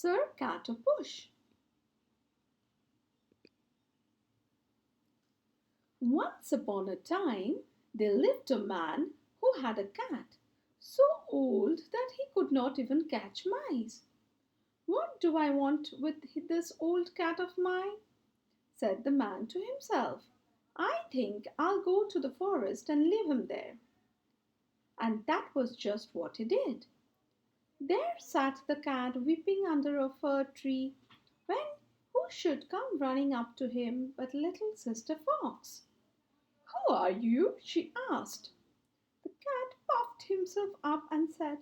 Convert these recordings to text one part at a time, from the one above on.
Sir Catterpush. Once upon a time, there lived a man who had a cat so old that he could not even catch mice. "What do I want with this old cat of mine?" said the man to himself. "I think I'll go to the forest and leave him there." And that was just what he did. There sat the cat weeping under a fir tree, when who should come running up to him but little sister Fox. "Who are you?" she asked. The cat puffed himself up and said,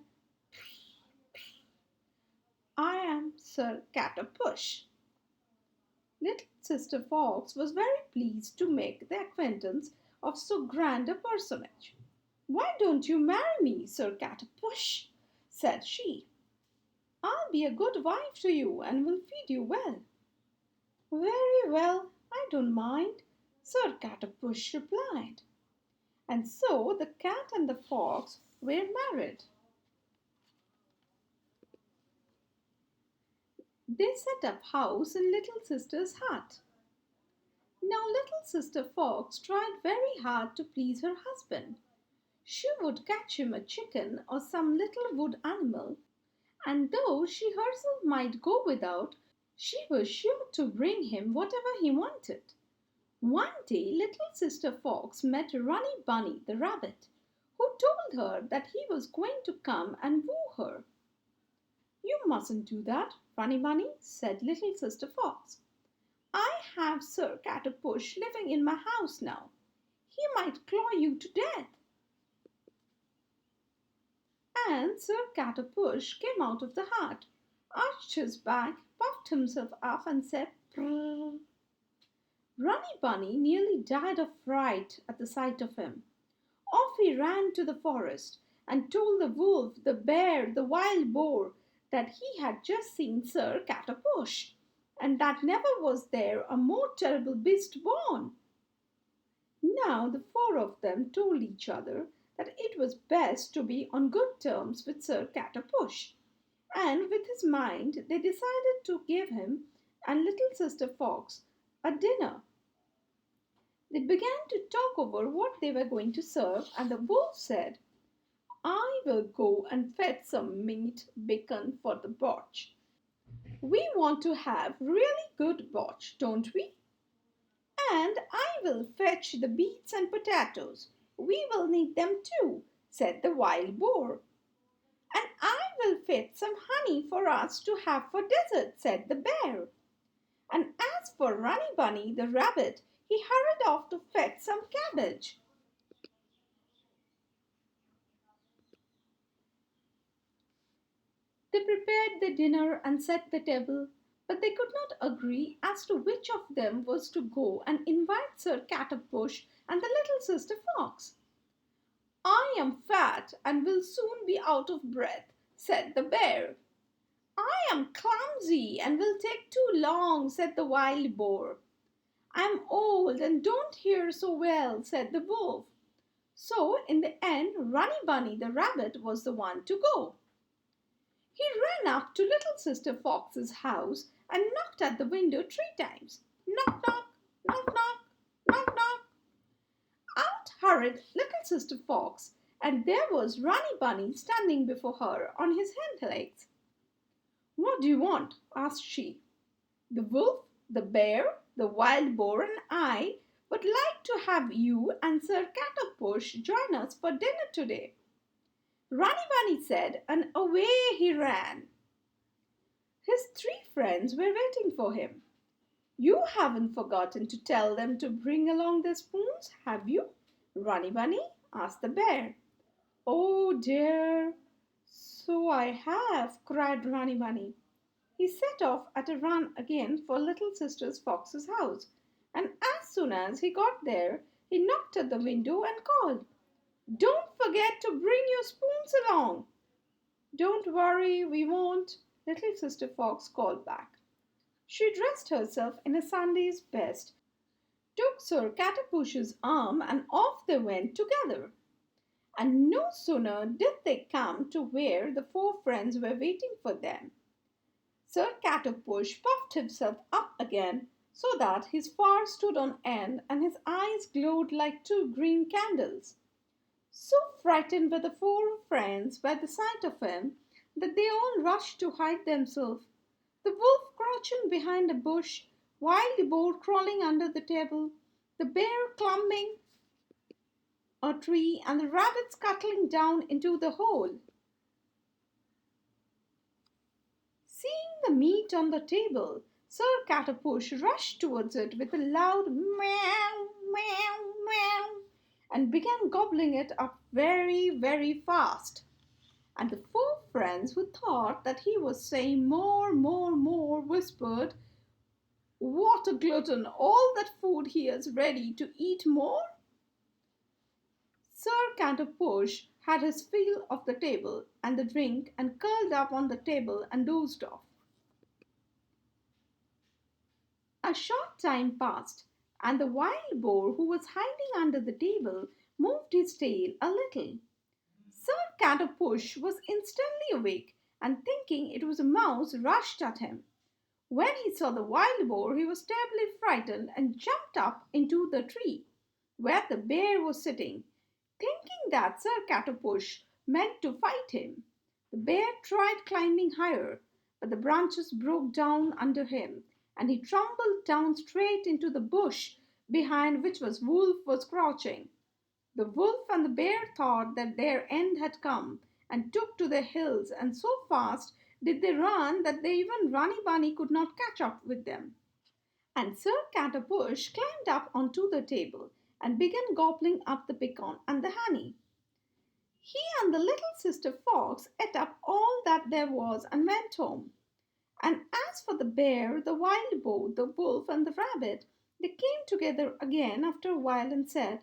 "I am Sir Catterpush." Little sister Fox was very pleased to make the acquaintance of so grand a personage. "Why don't you marry me, Sir Catterpush?" said she. "I'll be a good wife to you and will feed you well." "Very well, I don't mind," Sir Catterpush replied. And so the cat and the fox were married. They set up house in little sister's hut. Now little sister Fox tried very hard to please her husband. She would catch him a chicken or some little wood animal, and though she herself might go without, she was sure to bring him whatever he wanted. One day little sister Fox met Runny Bunny the rabbit, who told her that he was going to come and woo her. "You mustn't do that, Runny Bunny," said little sister Fox. "I have Sir Catterpush living in my house now. He might claw you to death." And Sir Catterpush came out of the hut, arched his back, puffed himself up, and said, "Prrr." Runny Bunny nearly died of fright at the sight of him. Off he ran to the forest and told the wolf, the bear, the wild boar that he had just seen Sir Catterpush, and that never was there a more terrible beast born. Now the four of them told each other that it was best to be on good terms with Sir Catterpush, and with his mind they decided to give him and little sister Fox a dinner. They began to talk over what they were going to serve, and the wolf said, "I will go and fetch some meat bacon for the botch. We want to have really good botch, don't we? And I will fetch the beets and potatoes. We will need them too," said the wild boar. "And I will fetch some honey for us to have for dessert," said the bear. And as for Runny Bunny the rabbit, he hurried off to fetch some cabbage. They prepared the dinner and set the table, but they could not agree as to which of them was to go and invite Sir Catterpush and the little sister Fox. "I am fat and will soon be out of breath," said the bear. "I am clumsy and will take too long," said the wild boar. "I am old and don't hear so well," said the wolf. So in the end Runny Bunny the rabbit was the one to go. He ran up to little sister Fox's house and knocked at the window 3 times. Knock, knock, knock, knock, knock, knock. Out hurried little sister Fox, and there was Runny Bunny standing before her on his hind legs. "What do you want?" asked she. "The wolf, the bear, the wild boar, and I would like to have you and Sir Catterpush join us for dinner today," Runny Bunny said, and away he ran. His 3 friends were waiting for him. "You haven't forgotten to tell them to bring along their spoons, have you, Runny Bunny?" asked the bear. "Oh dear, so I have," cried Runny Bunny. He set off at a run again for little sister Fox's house, and as soon as he got there, he knocked at the window and called, "Don't forget to bring your spoons along." "Don't worry, we won't," little sister Fox called back. She dressed herself in a Sunday's best, took Sir Catterpush's arm, and off they went together. And no sooner did they come to where the 4 friends were waiting for them. Sir Catterpush puffed himself up again so that his fur stood on end and his eyes glowed like two green candles. So frightened were the four friends by the sight of him that they all rushed to hide themselves. The wolf crouching behind a bush, wild boar crawling under the table, the bear climbing a tree, and the rabbit scuttling down into the hole. Seeing the meat on the table, Sir Catterpush rushed towards it with a loud meow, meow, meow, and began gobbling it up very, very fast. And the four friends who thought that he was saying more, more, more, whispered, "What a glutton! All that food he is ready to eat more?" Sir Catterpush had his fill of the table and the drink and curled up on the table and dozed off. A short time passed, and the wild boar who was hiding under the table moved his tail a little. Sir Catterpush was instantly awake, and thinking it was a mouse, rushed at him. When he saw the wild boar, he was terribly frightened and jumped up into the tree where the bear was sitting, thinking that Sir Catterpush meant to fight him. The bear tried climbing higher, but the branches broke down under him, and he tumbled down straight into the bush behind which Wolf was crouching. The wolf and the bear thought that their end had come and took to their heels, and so fast did they run that even Runny Bunny could not catch up with them. And Sir Catterpush climbed up onto the table and began gobbling up the pecan and the honey. He and the little sister fox ate up all that there was and went home. And as for the bear, the wild boar, the wolf, and the rabbit, they came together again after a while and said,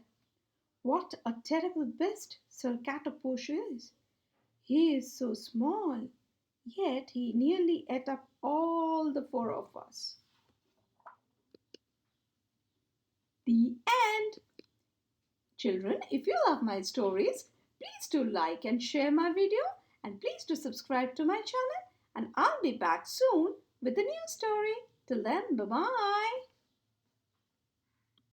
"What a terrible beast Sir Catterpush is! He is so small, yet he nearly ate up all the four of us." The end. Children, if you love my stories, please do like and share my video, and please do subscribe to my channel, and I'll be back soon with a new story. Till then, bye bye.